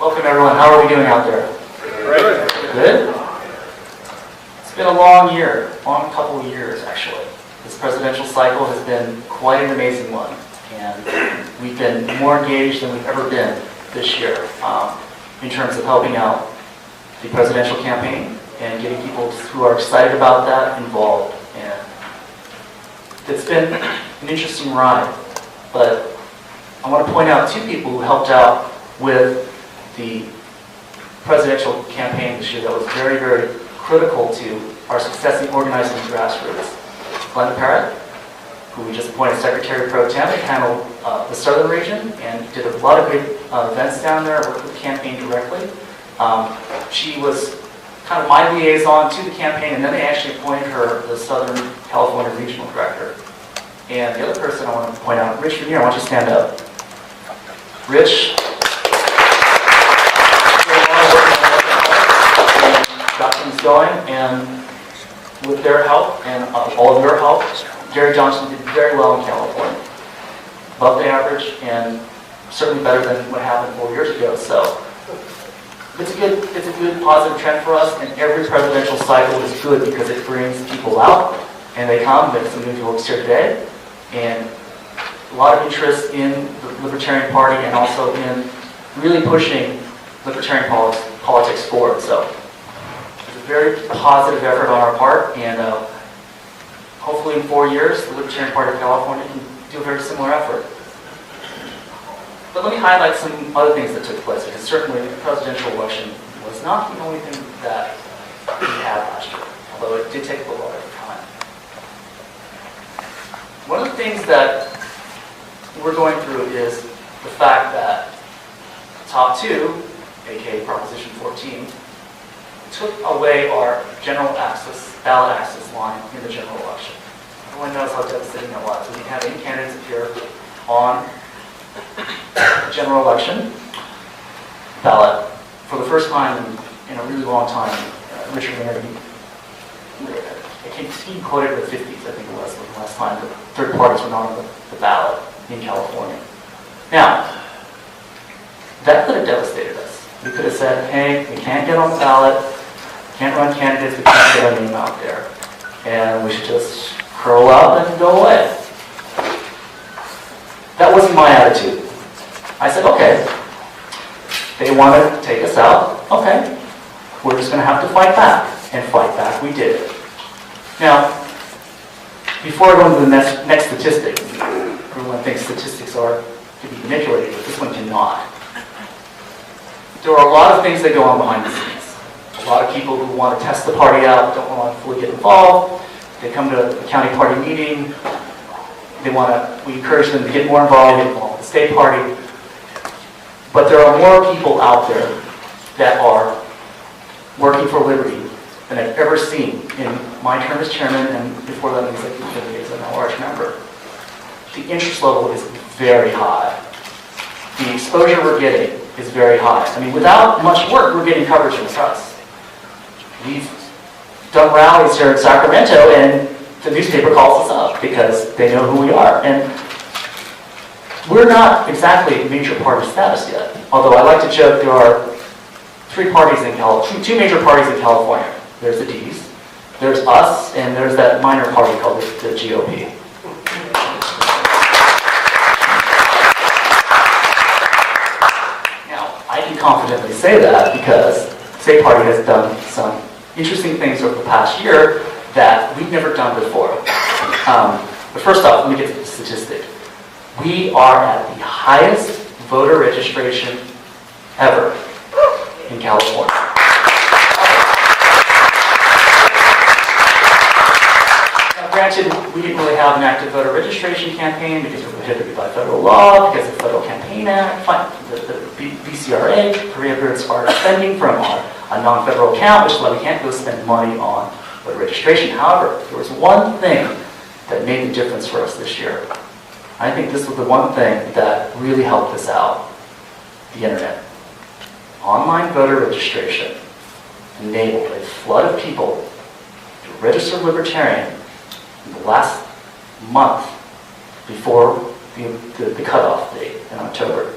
Welcome everyone. How are we doing out there? Great. Good? It's been a long year, long couple of years actually. This presidential cycle has been quite an amazing one, and we've been more engaged than we've ever been this year in terms of helping out the presidential campaign and getting people who are excited about that involved. And it's been an interesting ride, but I want to point out two people who helped out with the presidential campaign this year that was very, very critical to our success in organizing the grassroots. Glenda Parrott, who we just appointed Secretary Pro Tem, handled the southern region and did a lot of great events down there, worked with the campaign directly. She was kind of my liaison to the campaign, and then they actually appointed her the Southern California Regional Director. And the other person I want to point out, Rich Rainier, why don't you stand up? Rich got things going, and with their help and all of your help, Jerry Johnson did very well in California. Above the average, and certainly better than what happened 4 years ago. So it's a good positive trend for us, and every presidential cycle is good because it brings people out, and they come. There's some new folks here today, and a lot of interest in the Libertarian Party and also in really pushing Libertarian politics forward. So it's a very positive effort on our part, and hopefully in 4 years, the Libertarian Party of California can do a very similar effort. But let me highlight some other things that took place, because certainly the presidential election was not the only thing that we had last year, although it did take a little bit of time. One of the things that we're going through is the fact that Top 2, aka Proposition 14, took away our general access, ballot access line in the general election. Everyone knows how devastating that was. We didn't have any candidates appear on the general election ballot for the first time in a really long time. Richard Mayer, he quoted the 50s, I think it was the last time that third parties were not on the ballot in California. Now, that could have devastated us. We could have said, hey, we can't get on the ballot, can't run candidates, we can't get our name out there, and we should just curl up and go away. That wasn't my attitude. I said, okay, they want to take us out, okay, we're just going to have to fight back. And fight back we did. Now, before I go into the next statistic, everyone thinks statistics are to be manipulated, but this one cannot. There are a lot of things that go on behind the scenes. A lot of people who want to test the party out, don't want to fully get involved. They come to a county party meeting. We encourage them to get more involved, get involved with the state party. But there are more people out there that are working for liberty than I've ever seen in my term as chairman and before that in executive committee as a large member. The interest level is very high. The exposure we're getting is very high. I mean, without much work, we're getting coverage in the press. We've done rallies here in Sacramento, and the newspaper calls us up because they know who we are. And we're not exactly major party status yet. Although I like to joke there are two major parties in California. There's the D's, there's us, and there's that minor party called the GOP. Now, I can confidently say that because the state party has done some interesting things over the past year that we've never done before. But first off, let me get to the statistic. We are at the highest voter registration ever in California. Now, granted, we didn't really have an active voter registration campaign because we're prohibited by federal law, because of the Federal Campaign Act, the BCRA, prohibits our spending from a non-federal account, which is why we can't go spend money on voter registration. However, there was one thing that made the difference for us this year. I think this was the one thing that really helped us out. The internet. Online voter registration enabled a flood of people to register Libertarian in the last month before the cutoff date in October.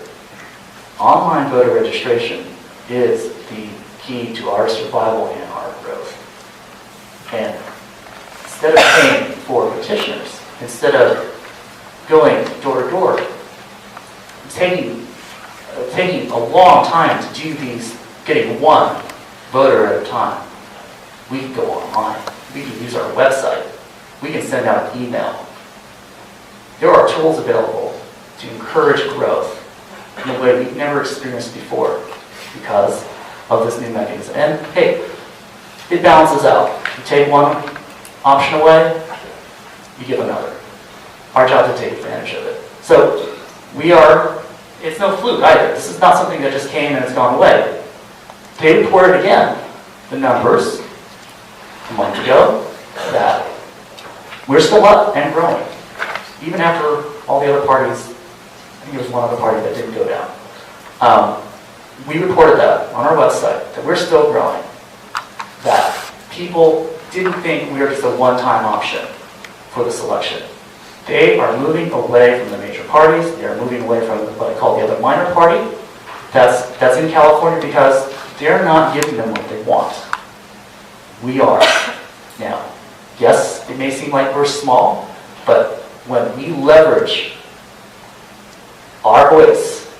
Online voter registration is the key to our survival and our growth. And instead of paying for petitioners, instead of going door to door, taking a long time to do these, getting one voter at a time, we can go online. We can use our website. We can send out an email. There are tools available to encourage growth in a way we've never experienced before because of this new mechanism. And hey, it balances out. You take one option away, you give another. Our job to take advantage of it. So it's no fluke either. This is not something that just came and it's gone away. They reported again the numbers a month ago that we're still up and growing. Even after all the other parties, I think there was one other party that didn't go down. We reported that on our website, that we're still growing. That people didn't think we were just a one-time option for this election. They are moving away from the major parties. They are moving away from what I call the other minor party. That's in California because they're not giving them what they want. We are. Now, yes, it may seem like we're small, but when we leverage our voice,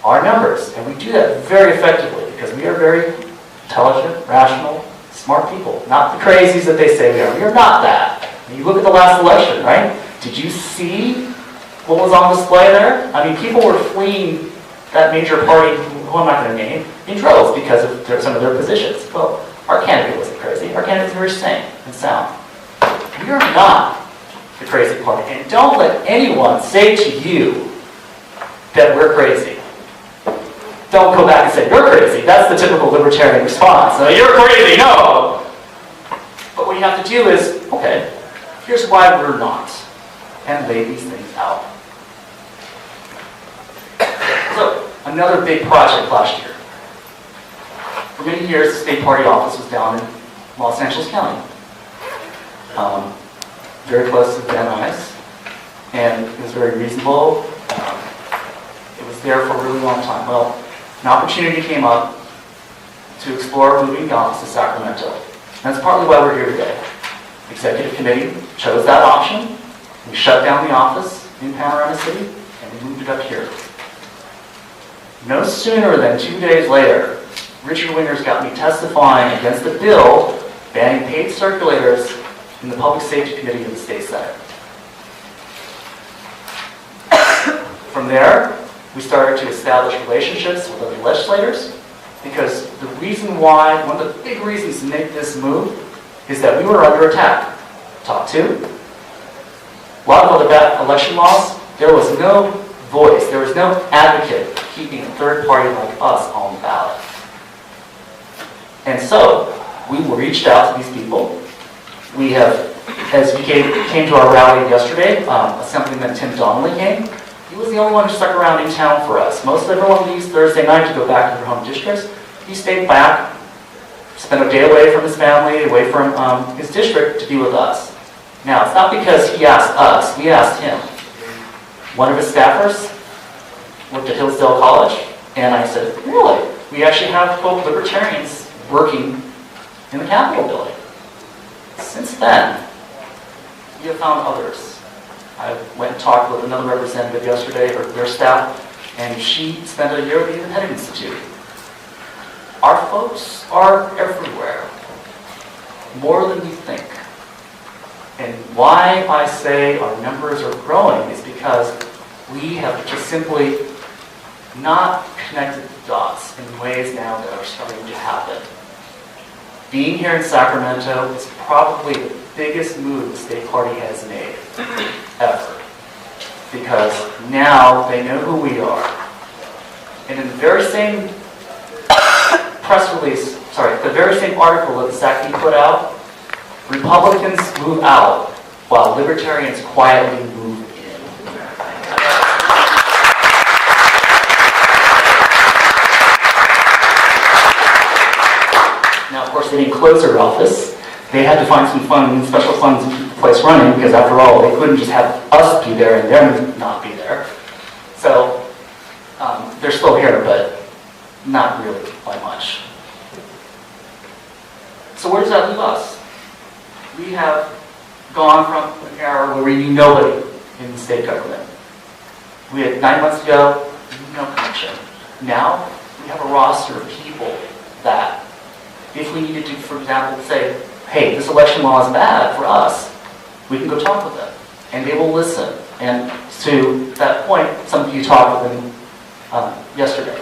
our numbers, and we do that very effectively because we are very intelligent, rational, smart people, not the crazies that they say we are. We are not that. You look at the last election, right? Did you see what was on display there? I mean, people were fleeing that major party, who I'm not going to name, in droves because of some of their positions. Well, our candidate wasn't crazy. Our candidate was very sane and sound. We are not the crazy party. And don't let anyone say to you that we're crazy. Don't go back and say, you're crazy. That's the typical libertarian response. No, you're crazy, no! But what you have to do is, okay, here's why we're not. And lay these things out. So, another big project last year. For many years, the state party office was down in Los Angeles County. Very close to Van Nuys. And it was very reasonable. It was there for a really long time. Well, an opportunity came up to explore moving the office to Sacramento. And that's partly why we're here today. The executive committee chose that option. We shut down the office in Panorama City, and we moved it up here. No sooner than 2 days later, Richard Wingers got me testifying against the bill banning paid circulators in the Public Safety Committee of the State Senate. From there, we started to establish relationships with other legislators, because the reason why, one of the big reasons to make this move, is that we were under attack. Talk to. A lot of other election laws, there was no voice, there was no advocate keeping a third party like us on the ballot. And so, we reached out to these people. We have, as you came to our rally yesterday, Assemblyman Tim Donnelly came. He was the only one who stuck around in town for us. Most everyone leaves Thursday night to go back to their home districts. He stayed back, spent a day away from his family, away from his district to be with us. Now, it's not because he asked us, we asked him. One of his staffers worked at Hillsdale College, and I said, really? We actually have, quote, libertarians working in the Capitol building. Since then, we have found others. I went and talked with another representative yesterday, or their staff, and she spent a year at the Independent Institute. Our folks are everywhere, more than we think. And why I say our numbers are growing is because we have just simply not connected the dots in ways now that are starting to happen. Being here in Sacramento is probably the biggest move the state party has made, ever. Because now they know who we are. And in the very same press release, the very same article that the SAC put out, Republicans move out while libertarians quietly move in. Now, of course, they didn't close their office. They had to find some funds, special funds to keep the place running, because after all, they couldn't just have us be there and them not be there. So, they're still here, but Not really by much. So where does that leave us? We have gone from an era where we knew nobody in the state government. We had 9 months ago, no connection. Now, we have a roster of people that, if we needed to, for example, say, hey, this election law is bad for us, we can go talk with them. And they will listen. And to that point, some of you talked with them yesterday.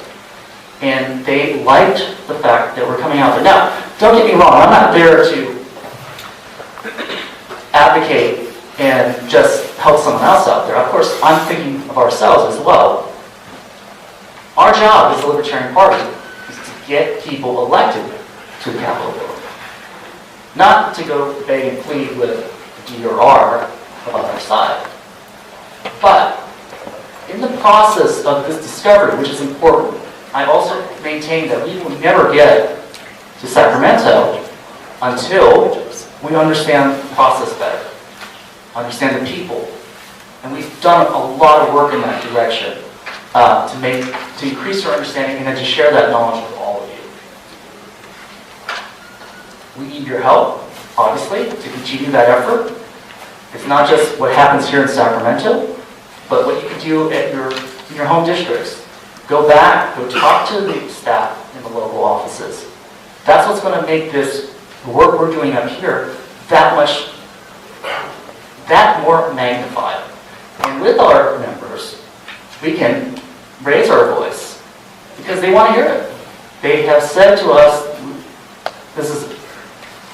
And they liked the fact that we're coming out there. Now, don't get me wrong, I'm not there to advocate and just help someone else out there. Of course, I'm thinking of ourselves as well. Our job as the Libertarian Party is to get people elected to the Capitol building. Not to go beg and plead with D or R about our side. But in the process of this discovery, which is important, I also maintain that we will never get to Sacramento until we understand the process better, understand the people. And we've done a lot of work in that direction to increase our understanding and then to share that knowledge with all of you. We need your help, obviously, to continue that effort. It's not just what happens here in Sacramento, but what you can do in your home districts. Go back, go talk to the staff in the local offices. That's what's going to make this work we're doing up here that more magnified. And with our members, we can raise our voice because they want to hear it. They have said to us, this is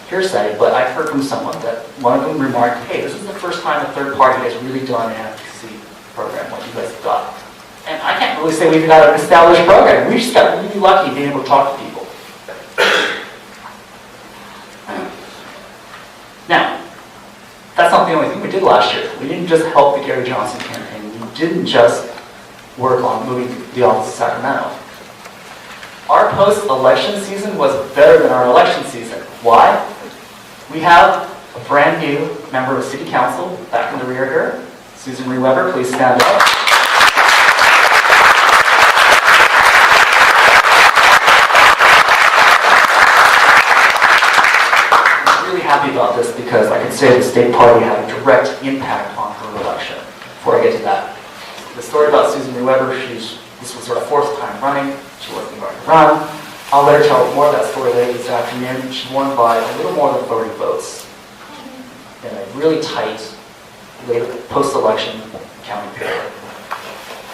hearsay, but I heard from someone that one of them remarked, hey, this is the first time a third party has really done an advocacy program like you guys have got. And I can't really say we've got an established program. We just got really lucky being able to talk to people. Now, that's not the only thing we did last year. We didn't just help the Gary Johnson campaign. We didn't just work on moving the office to Sacramento. Our post-election season was better than our election season. Why? We have a brand new member of City Council back in the rear here. Susan Marie Weber, please stand up. Happy about this because I can say the state party had a direct impact on her election. Before I get to that, the story about Susan Marie Weber, this was her fourth time running. She wasn't going to run. I'll let her tell more of that story later this afternoon. She won by a little more than 30 votes in a really tight post-election county period.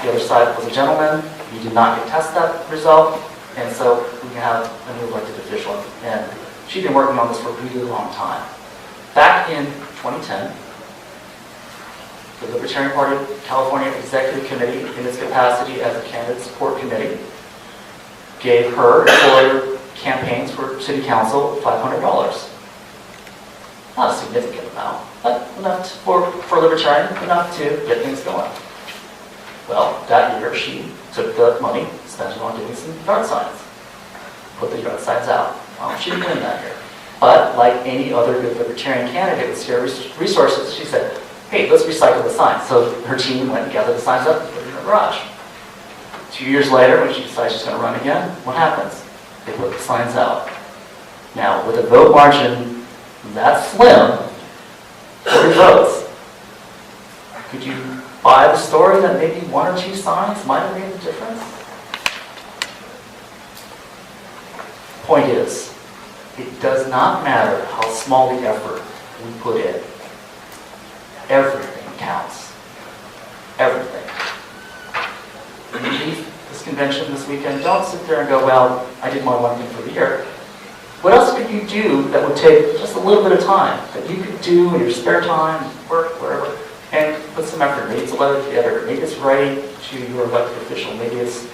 The other side was a gentleman. He did not contest that result, and so we have a new elected official. And she'd been working on this for a really long time. Back in 2010, the Libertarian Party of California Executive Committee, in its capacity as a candidate support committee, gave her for her campaigns for city council $500. Not a significant amount, but enough for Libertarian, enough to get things going. Well, that year she took the money, spent it on doing some yard signs, put the yard signs out. She didn't win that year. But like any other good Libertarian candidate with scarce resources, she said, hey, let's recycle the signs. So her team went and gathered the signs up and put it in her garage. 2 years later, when she decides she's going to run again, what happens? They put the signs out. Now, with a vote margin that slim, 40 votes, could you buy the story that maybe 1 or 2 signs might have made the difference? Point is, it does not matter how small the effort we put in. Everything counts. Everything. When you leave this convention this weekend, don't sit there and go, well, I did my one thing for the year. What else could you do that would take just a little bit of time, that you could do in your spare time, work, wherever, and put some effort? Maybe it's a letter together. Maybe it's writing to your elected official. Maybe it's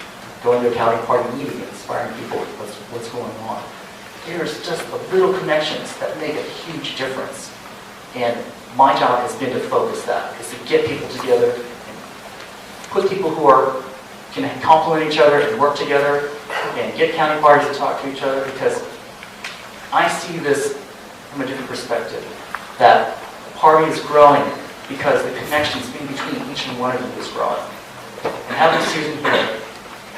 going to a county party meeting and inspiring people with what's going on. There's just the little connections that make a huge difference. And my job has been to focus that, is to get people together and put people who can complement each other and work together and get county parties to talk to each other, because I see this from a different perspective, that the party is growing because the connections in between each and one of you is growing. And having Susan here,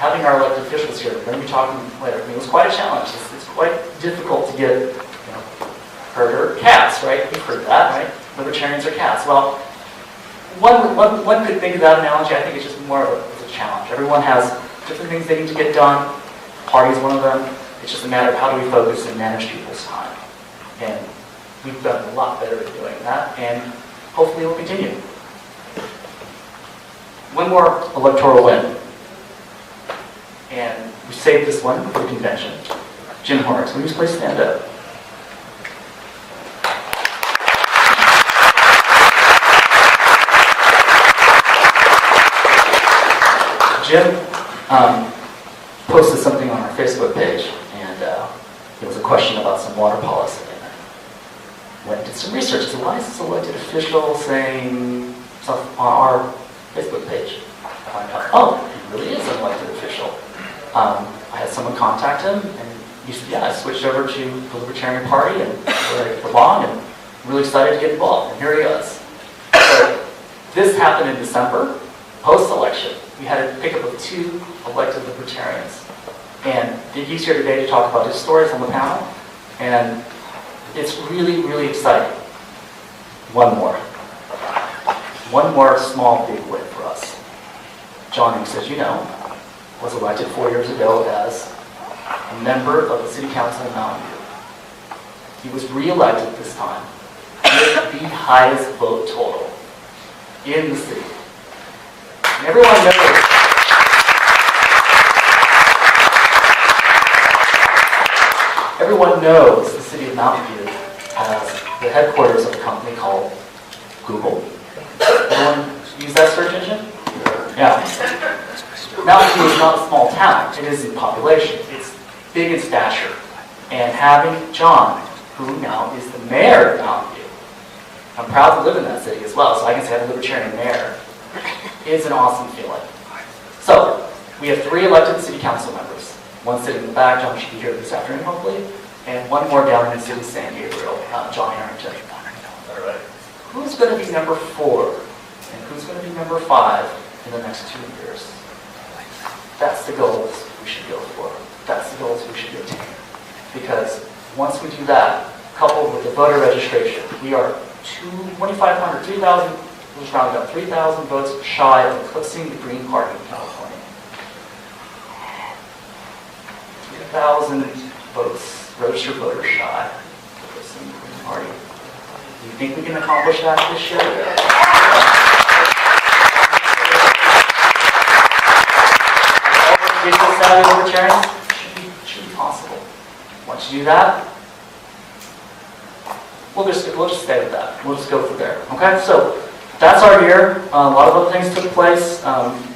having our elected officials here, we're going to be talking later. I mean, it was quite a challenge. It's quite difficult to get, herder cats, right? You've heard that, right? Libertarians are cats. Well, one could think of that analogy. I think it's just more of a challenge. Everyone has different things they need to get done. Party's one of them. It's just a matter of how do we focus and manage people's time. And we've done a lot better at doing that, and hopefully we'll continue. One more electoral win. And we saved this one for the convention. Jim Horrocks, will you please stand up? Jim posted something on our Facebook page, and it was a question about some water policy. And I went and did some research. So why is this elected official saying stuff on our Facebook page? I find out, oh, he really is an elected official. I had someone contact him, and he said, yeah, I switched over to the Libertarian Party and where I belong, and I'm really excited to get involved. And here he is. So this happened in December, post-election. We had a pickup of 2 elected Libertarians. And he's here today to talk about his stories on the panel. And it's really, really exciting. One more small, big win for us. John, who says, was elected 4 years ago as a member of the City Council in Mountain View. He was re-elected this time with the highest vote total in the city. And everyone knows the city of Mountain View has the headquarters of a company called Google. Everyone use that search engine? Yeah. Mountain View is not a small town. It is in population. It's big in stature. And having John, who now is the mayor of Mountain View, I'm proud to live in that city as well, so I can say I'm a Libertarian mayor, is an awesome feeling. So, we have 3 elected city council members. One sitting in the back, John should be here this afternoon hopefully, and one more down in the city of San Gabriel, John Harrington. All right. Who's going to be number 4? And who's going to be number 5 in the next 2 years? That's the goals we should go for. That's the goals we should attain. Because once we do that, coupled with the voter registration, we are 2,500, 3,000, we'll just round it up, 3,000 votes shy of eclipsing the Green Party in California. 3,000 votes, registered voters shy of eclipsing the Green Party. Do you think we can accomplish that this year? Digital savvy libertarians should be possible. Once you do that, we'll just stay with that. We'll just go from there. Okay, so that's our year. A lot of other things took place.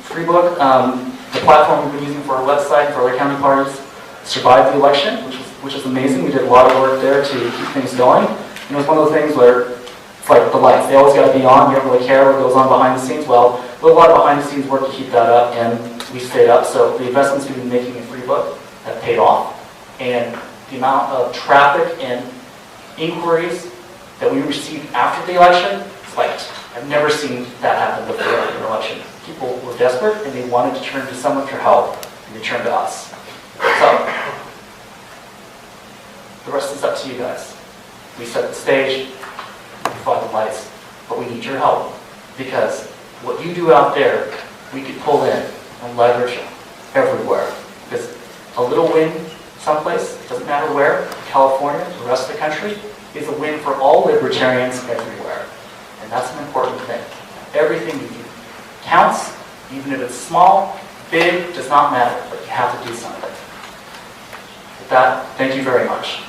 Free book, the platform we've been using for our website, for other county parties, survived the election, which is amazing. We did a lot of work there to keep things going. And it was one of those things where it's like the lights. They always got to be on. You don't really care what goes on behind the scenes. Well, there's a lot of behind the scenes work to keep that up, and we stayed up. So the investments we've been making in free book have paid off. And the amount of traffic and inquiries that we received after the election, it's like, I've never seen that happen before in an election. People were desperate and they wanted to turn to someone for help, and they turned to us. So, the rest is up to you guys. We set the stage, we provide the lights, but we need your help. Because what you do out there, we could pull in and leverage everywhere. Because a little win someplace, doesn't matter where, California, the rest of the country, is a win for all libertarians everywhere. And that's an important thing. Everything you do counts, even if it's small, big, does not matter, but you have to do something. With that, thank you very much.